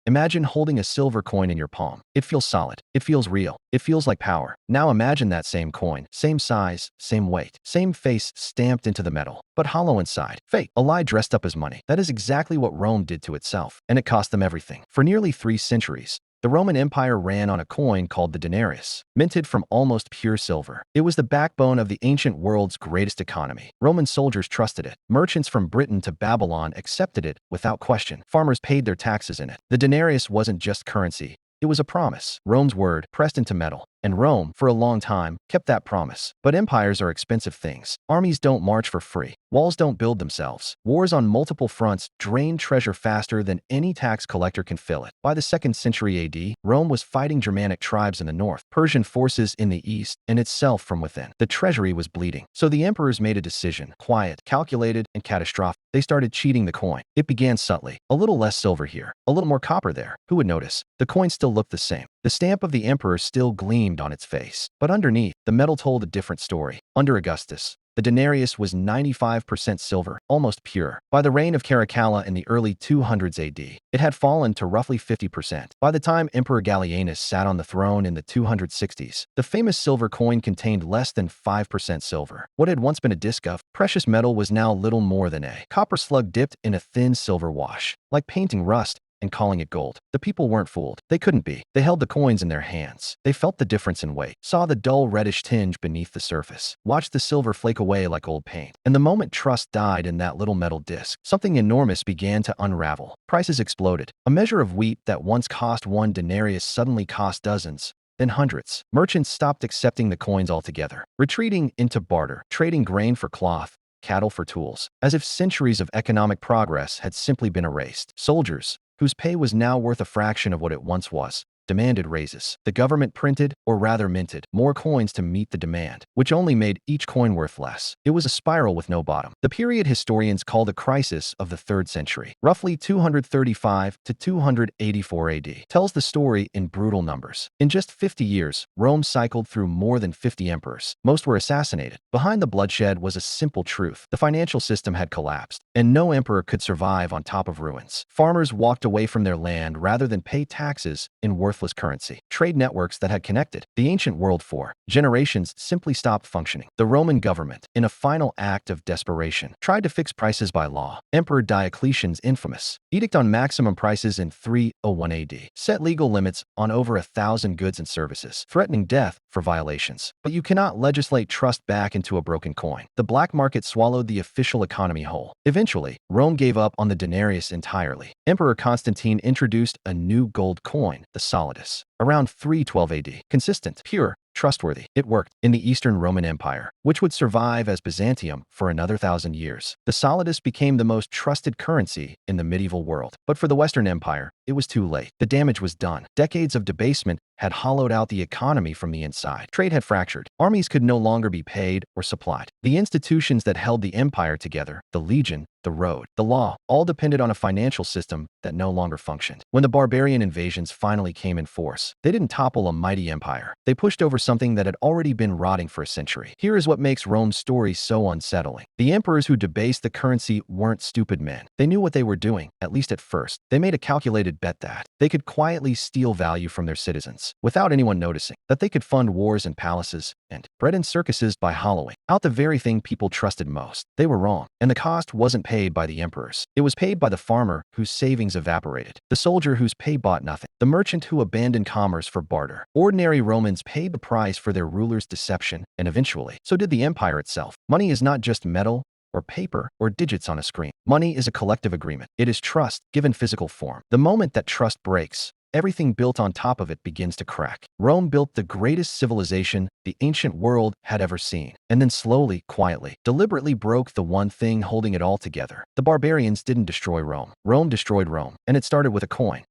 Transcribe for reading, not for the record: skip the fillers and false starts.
Imagine holding a silver coin in your palm. It feels solid. It feels real. It feels like power. Now imagine that same coin, same size, same weight, same face stamped into the metal, but hollow inside. Fake, a lie dressed up as money. That is exactly what Rome did to itself, and it cost them everything. For nearly 3 centuries, the Roman Empire ran on a coin called the denarius, minted from almost pure silver. It was the backbone of the ancient world's greatest economy. Roman soldiers trusted it. Merchants from Britain to Babylon accepted it without question. Farmers paid their taxes in it. The denarius wasn't just currency. It was a promise, Rome's word, pressed into metal. And Rome, for a long time, kept that promise. But empires are expensive things. Armies don't march for free. Walls don't build themselves. Wars on multiple fronts drain treasure faster than any tax collector can fill it. By the 2nd century AD, Rome was fighting Germanic tribes in the north, Persian forces in the east, and itself from within. The treasury was bleeding. So the emperors made a decision, quiet, calculated, and catastrophic. They started cheating the coin. It began subtly. A little less silver here, a little more copper there. Who would notice? The coin still looked the same. The stamp of the emperor still gleamed on its face. But underneath, the metal told a different story. Under Augustus, the denarius was 95% silver, almost pure. By the reign of Caracalla in the early 200s AD, it had fallen to roughly 50%. By the time Emperor Gallienus sat on the throne in the 260s, the famous silver coin contained less than 5% silver. What had once been a disk of precious metal was now little more than a copper slug dipped in a thin silver wash. Like painting rust and calling it gold. The people weren't fooled. They couldn't be. They held the coins in their hands. They felt the difference in weight, saw the dull reddish tinge beneath the surface, watched the silver flake away like old paint. And the moment trust died in that little metal disc, something enormous began to unravel. Prices exploded. A measure of wheat that once cost 1 denarius suddenly cost dozens, then hundreds. Merchants stopped accepting the coins altogether, retreating into barter, trading grain for cloth, cattle for tools, as if centuries of economic progress had simply been erased. Soldiers, whose pay was now worth a fraction of what it once was, demanded raises. The government printed, or rather minted, more coins to meet the demand, which only made each coin worth less. It was a spiral with no bottom. The period historians call the crisis of the 3rd century, roughly 235 to 284 AD, tells the story in brutal numbers. In just 50 years, Rome cycled through more than 50 emperors. Most were assassinated. Behind the bloodshed was a simple truth. The financial system had collapsed, and no emperor could survive on top of ruins. Farmers walked away from their land rather than pay taxes in worthless currency. Trade networks that had connected the ancient world for generations simply stopped functioning. The Roman government, in a final act of desperation, tried to fix prices by law. Emperor Diocletian's infamous edict on maximum prices in 301 AD set legal limits on over 1,000 goods and services, threatening death for violations. But you cannot legislate trust back into a broken coin. The black market swallowed the official economy whole. Eventually, Rome gave up on the denarius entirely. Emperor Constantine introduced a new gold coin, the solidus, around 312 AD. Consistent, pure, trustworthy. It worked in the Eastern Roman Empire, which would survive as Byzantium for another 1,000 years. The solidus became the most trusted currency in the medieval world. But for the Western Empire, it was too late. The damage was done. Decades of debasement had hollowed out the economy from the inside. Trade had fractured. Armies could no longer be paid or supplied. The institutions that held the empire together, the legion, the road, the law, all depended on a financial system that no longer functioned. When the barbarian invasions finally came in force, they didn't topple a mighty empire. They pushed over something that had already been rotting for a century. Here is what makes Rome's story so unsettling. The emperors who debased the currency weren't stupid men. They knew what they were doing, at least at first. They made a calculated bet that they could quietly steal value from their citizens without anyone noticing, that they could fund wars and palaces and bread and circuses by hollowing out the very thing people trusted most. They were wrong, and the cost wasn't paid by the emperors. It was paid by the farmer whose savings evaporated, the soldier whose pay bought nothing, the merchant who abandoned commerce for barter. Ordinary Romans paid the price for their rulers' deception, and eventually, so did the empire itself. Money is not just metal or paper or digits on a screen. Money is a collective agreement. It is trust given physical form. The moment that trust breaks, everything built on top of it begins to crack. Rome built the greatest civilization the ancient world had ever seen, and then slowly, quietly, deliberately broke the one thing holding it all together. The barbarians didn't destroy Rome. Rome destroyed Rome, and it started with a coin.